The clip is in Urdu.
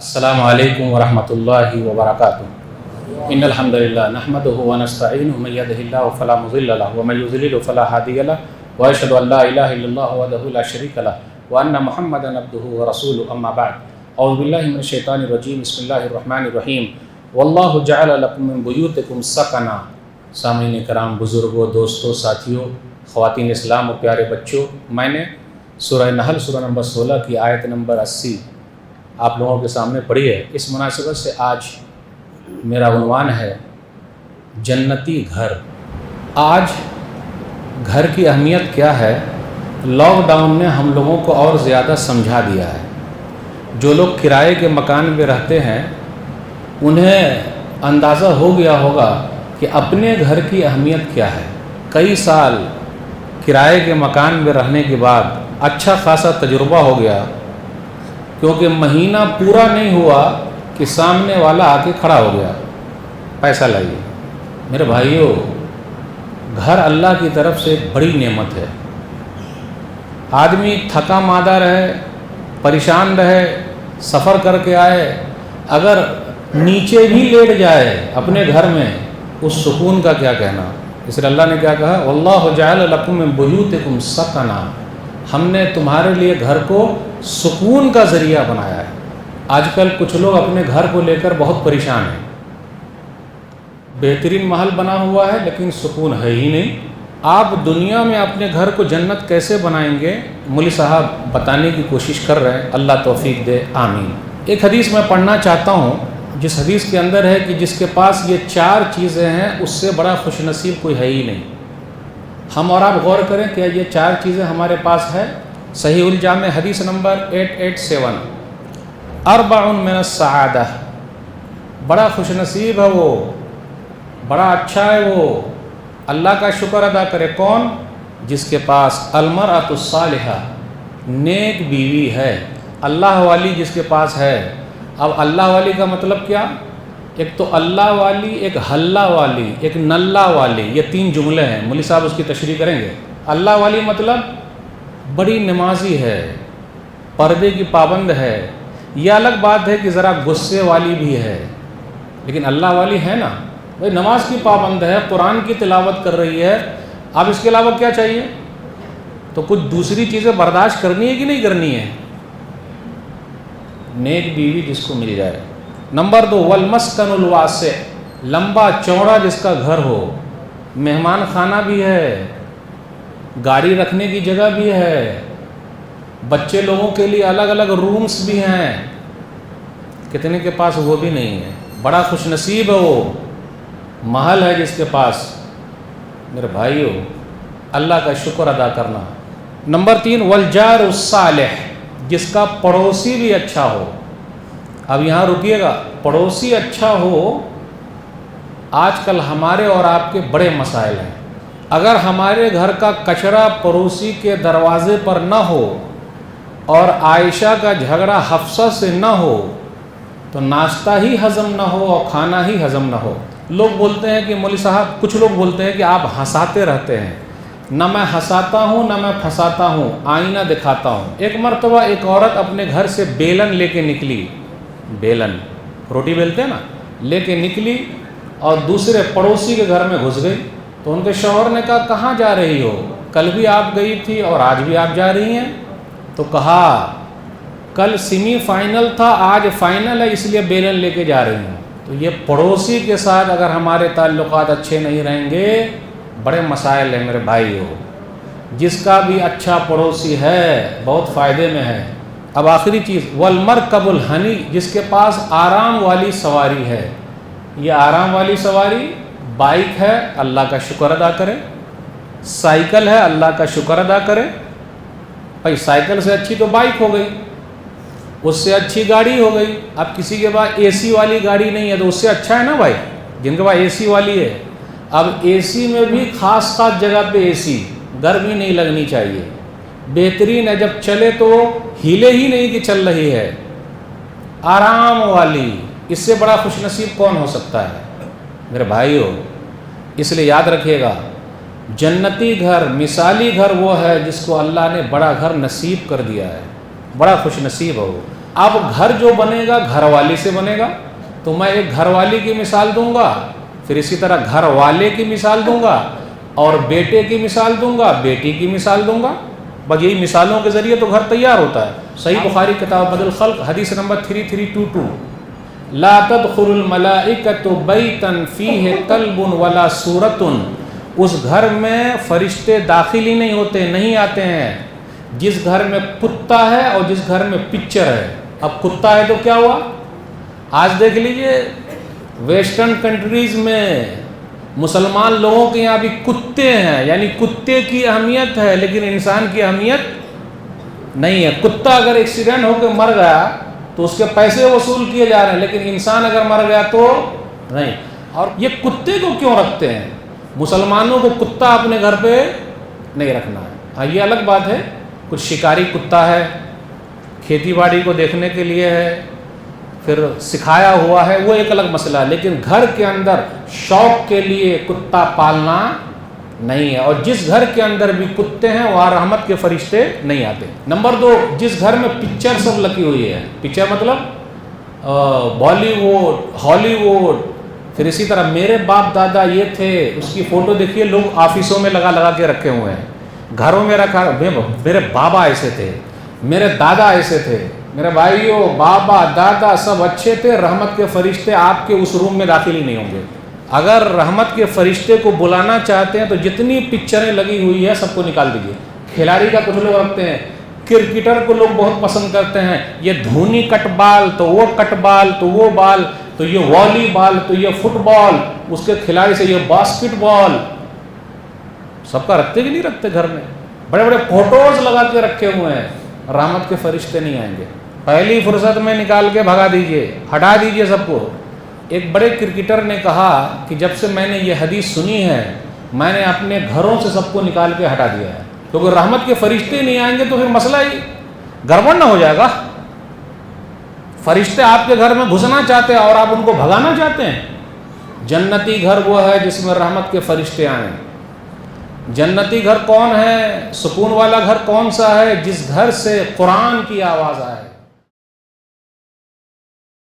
السلام علیکم ورحمۃ اللہ وبرکاتہ ان الحمد للہ نحمده ونستعینه من يهده الله فلا مضل له ومن يضلل فلا هادي له واشهد ان لا اله الا الله وحده لا شريك له وان محمدا عبده ورسوله اما بعد اعوذ باللہ من الشیطان الرجیم بسم اللہ الرحمن الرحیم واللہ جعل لکم من بیوتکم سکنا۔ سامعین کرام، بزرگوں، دوستوں، ساتھیوں، خواتین اسلام و پیارے بچوں، میں نے سورہ نحل سورہ نمبر 16 کی آیت نمبر 80 آپ لوگوں کے سامنے پڑھی ہے۔ اس مناسبت سے آج میرا عنوان ہے جنتی گھر۔ آج گھر کی اہمیت کیا ہے، لاک ڈاؤن نے ہم لوگوں کو اور زیادہ سمجھا دیا ہے۔ جو لوگ کرائے کے مکان میں رہتے ہیں انہیں اندازہ ہو گیا ہوگا کہ اپنے گھر کی اہمیت کیا ہے۔ کئی سال کرائے کے مکان میں رہنے کے بعد اچھا خاصا تجربہ ہو گیا، کیونکہ مہینہ پورا نہیں ہوا کہ سامنے والا آ کے کھڑا ہو گیا، پیسہ لائیے۔ میرے بھائیوں، گھر اللہ کی طرف سے ایک بڑی نعمت ہے۔ آدمی تھکا مادہ رہے، پریشان رہے، سفر کر کے آئے، اگر نیچے بھی لیٹ جائے اپنے گھر میں، اس سکون کا کیا کہنا۔ اس لیے اللہ نے کیا کہا، واللہ جعل لکم من بیوتکم سکنا، ہم نے تمہارے لیے گھر کو سکون کا ذریعہ بنایا ہے۔ آج کل کچھ لوگ اپنے گھر کو لے کر بہت پریشان ہیں۔ بہترین محل بنا ہوا ہے لیکن سکون ہے ہی نہیں۔ آپ دنیا میں اپنے گھر کو جنت کیسے بنائیں گے، مولوی صاحب بتانے کی کوشش کر رہے ہیں، اللہ توفیق دے، آمین۔ ایک حدیث میں پڑھنا چاہتا ہوں، جس حدیث کے اندر ہے کہ جس کے پاس یہ 4 چیزیں ہیں اس سے بڑا خوش نصیب کوئی ہے ہی نہیں۔ ہم اور آپ غور کریں کہ یہ 4 چیزیں ہمارے پاس ہے۔ صحیح الجامع حدیث نمبر 887، اربع من السعادہ، بڑا خوش نصیب ہے وہ، بڑا اچھا ہے وہ، اللہ کا شکر ادا کرے۔ کون؟ جس کے پاس المرأۃ الصالحہ، نیک بیوی ہے، اللہ والی جس کے پاس ہے۔ اب اللہ والی کا مطلب کیا؟ ایک تو اللہ والی، ایک حلہ والی، ایک نلہ والی، یہ 3 جملے ہیں۔ مولوی صاحب اس کی تشریح کریں گے۔ اللہ والی مطلب بڑی نمازی ہے، پردے کی پابند ہے۔ یہ الگ بات ہے کہ ذرا غصے والی بھی ہے، لیکن اللہ والی ہے نا، بھائی نماز کی پابند ہے، قرآن کی تلاوت کر رہی ہے۔ اب اس کے علاوہ کیا چاہیے؟ تو کچھ دوسری چیزیں برداشت کرنی ہے کہ نہیں کرنی ہے؟ نیک بیوی جس کو مل جائے۔ نمبر 2، والمسکن الواسع، لمبا چوڑا جس کا گھر ہو، مہمان خانہ بھی ہے، گاڑی رکھنے کی جگہ بھی ہے، بچے لوگوں کے لیے الگ الگ رومز بھی ہیں۔ کتنے کے پاس وہ بھی نہیں ہے؟ بڑا خوش نصیب ہے وہ، محل ہے جس کے پاس۔ میرے بھائیو، اللہ کا شکر ادا کرنا۔ نمبر 3، والجار الصالح، جس کا پڑوسی بھی اچھا ہو۔ اب یہاں رکیے گا، پڑوسی اچھا ہو۔ آج کل ہمارے اور آپ کے بڑے مسائل ہیں۔ اگر ہمارے گھر کا کچرا پڑوسی کے دروازے پر نہ ہو اور عائشہ کا جھگڑا حفصہ سے نہ ہو تو ناشتہ ہی ہضم نہ ہو اور کھانا ہی ہضم نہ ہو۔ لوگ بولتے ہیں کہ مولوی صاحب، کچھ لوگ بولتے ہیں کہ آپ ہنساتے رہتے ہیں۔ نہ میں ہنساتا ہوں نہ میں پھنساتا ہوں، آئینہ دکھاتا ہوں۔ ایک مرتبہ ایک عورت اپنے گھر سے بیلن لے کے نکلی، بیلن روٹی بیلتے ہیں نا، لے کے نکلی اور دوسرے پڑوسی کے گھر میں گھس گئی۔ تو ان کے شوہر نے کہا، کہاں جا رہی ہو؟ کل بھی آپ گئی تھی اور آج بھی آپ جا رہی ہیں۔ تو کہا، کل سیمی فائنل تھا، آج فائنل ہے، اس لیے بیلن لے کے جا رہی ہوں۔ تو یہ پڑوسی کے ساتھ اگر ہمارے تعلقات اچھے نہیں رہیں گے، بڑے مسائل ہیں میرے بھائیو۔ جس کا بھی اچھا پڑوسی ہے بہت فائدے میں ہے۔ اب آخری چیز، والمرکب الحنی، جس کے پاس آرام والی سواری ہے۔ یہ آرام والی سواری بائک ہے، اللہ کا شکر ادا کرے۔ سائیکل ہے، اللہ کا شکر ادا کرے۔ بھائی سائیکل سے اچھی تو بائک ہو گئی، اس سے اچھی گاڑی ہو گئی۔ اب کسی کے پاس اے سی والی گاڑی نہیں ہے تو اس سے اچھا ہے نا بھائی، جن کے پاس اے سی والی ہے۔ اب اے سی میں بھی خاص خاص جگہ پہ اے سی، گرمی نہیں لگنی چاہیے، بہترین ہے، جب چلے تو ہیلے ہی نہیں کہ چل رہی ہے، آرام والی۔ اس سے بڑا خوش نصیب کون ہو سکتا ہے میرے بھائیو؟ اس لیے یاد رکھیے گا، جنتی گھر، مثالی گھر وہ ہے جس کو اللہ نے بڑا گھر نصیب کر دیا ہے، بڑا خوش نصیب ہو۔ اب گھر جو بنے گا گھر والی سے بنے گا، تو میں ایک گھر والی کی مثال دوں گا، پھر اسی طرح گھر والے کی مثال دوں گا، اور بیٹے کی مثال دوں گا، بیٹی کی مثال دوں گا. بس یہی مثالوں کے ذریعے تو گھر تیار ہوتا ہے. صحیح بخاری کتاب بدء الخلق حدیث نمبر 3322، لا تدخل الملائکۃ بیتا فیہ کلب ولا صورۃ، اس گھر میں فرشتے داخل ہی نہیں ہوتے، نہیں آتے ہیں جس گھر میں کتا ہے اور جس گھر میں پکچر ہے. اب کتا ہے تو کیا ہوا؟ آج دیکھ لیجئے ویسٹرن کنٹریز میں مسلمان لوگوں کے یہاں بھی کتے ہیں، یعنی کتے کی اہمیت ہے لیکن انسان کی اہمیت نہیں ہے. کتا اگر ایکسیڈنٹ ہو کے مر گیا تو اس کے پیسے وصول کیے جا رہے ہیں، لیکن انسان اگر مر گیا تو نہیں. اور یہ کتے کو کیوں رکھتے ہیں؟ مسلمانوں کو کتا اپنے گھر پہ نہیں رکھنا ہے. ہاں یہ الگ بات ہے، کچھ شکاری کتا ہے، کھیتی باڑی کو دیکھنے کے لیے ہے، پھر سکھایا ہوا ہے، وہ ایک الگ مسئلہ ہے، لیکن گھر کے اندر شوق کے لیے کتا پالنا نہیں ہے. اور جس گھر کے اندر بھی کتے ہیں وہاں رحمت کے فرشتے نہیں آتے. نمبر 2، جس گھر میں پکچر سب لگی ہوئی ہے، پکچر مطلب بالی ووڈ، ہالی ووڈ، پھر اسی طرح میرے باپ دادا یہ تھے، اس کی فوٹو دیکھیے لوگ آفسوں میں لگا کے رکھے ہوئے ہیں، گھروں میں رکھا، میرے بابا ایسے تھے، میرے دادا ایسے تھے، میرے بھائیوں بابا دادا سب اچھے تھے، رحمت کے فرشتے آپ کے اس روم میں داخل ہی نہیں ہوں گے. اگر رحمت کے فرشتے کو بلانا چاہتے ہیں تو جتنی پکچریں لگی ہوئی ہے سب کو نکال دیجیے. کھلاڑی کا کچھ لوگ رکھتے ہیں، کرکٹر کو لوگ بہت پسند کرتے ہیں، یہ دھونی کٹ بال تو وہ کٹ بال تو وہ بال تو یہ والی بال تو یہ فٹ بال، اس کے کھلاڑی سے یہ باسکٹ بال، سب کا رکھتے کہ نہیں رکھتے گھر میں؟ بڑے بڑے فوٹوز لگا کے رکھے ہوئے ہیں. رحمت کے فرشتے نہیں آئیں گے. پہلی فرصت میں نکال کے بھگا دیجئے، ہٹا دیجئے سب کو. ایک بڑے کرکٹر نے کہا کہ جب سے میں نے یہ حدیث سنی ہے میں نے اپنے گھروں سے سب کو نکال کے ہٹا دیا ہے، کیونکہ رحمت کے فرشتے نہیں آئیں گے تو پھر مسئلہ ہی گڑبڑ نہ ہو جائے گا. فرشتے آپ کے گھر میں گھسنا چاہتے ہیں اور آپ ان کو بھگانا چاہتے ہیں. جنتی گھر وہ ہے جس میں رحمت کے فرشتے آئیں. جنتی گھر کون ہے؟ سکون والا گھر کون سا ہے؟ جس گھر سے قرآن کی آواز آئے.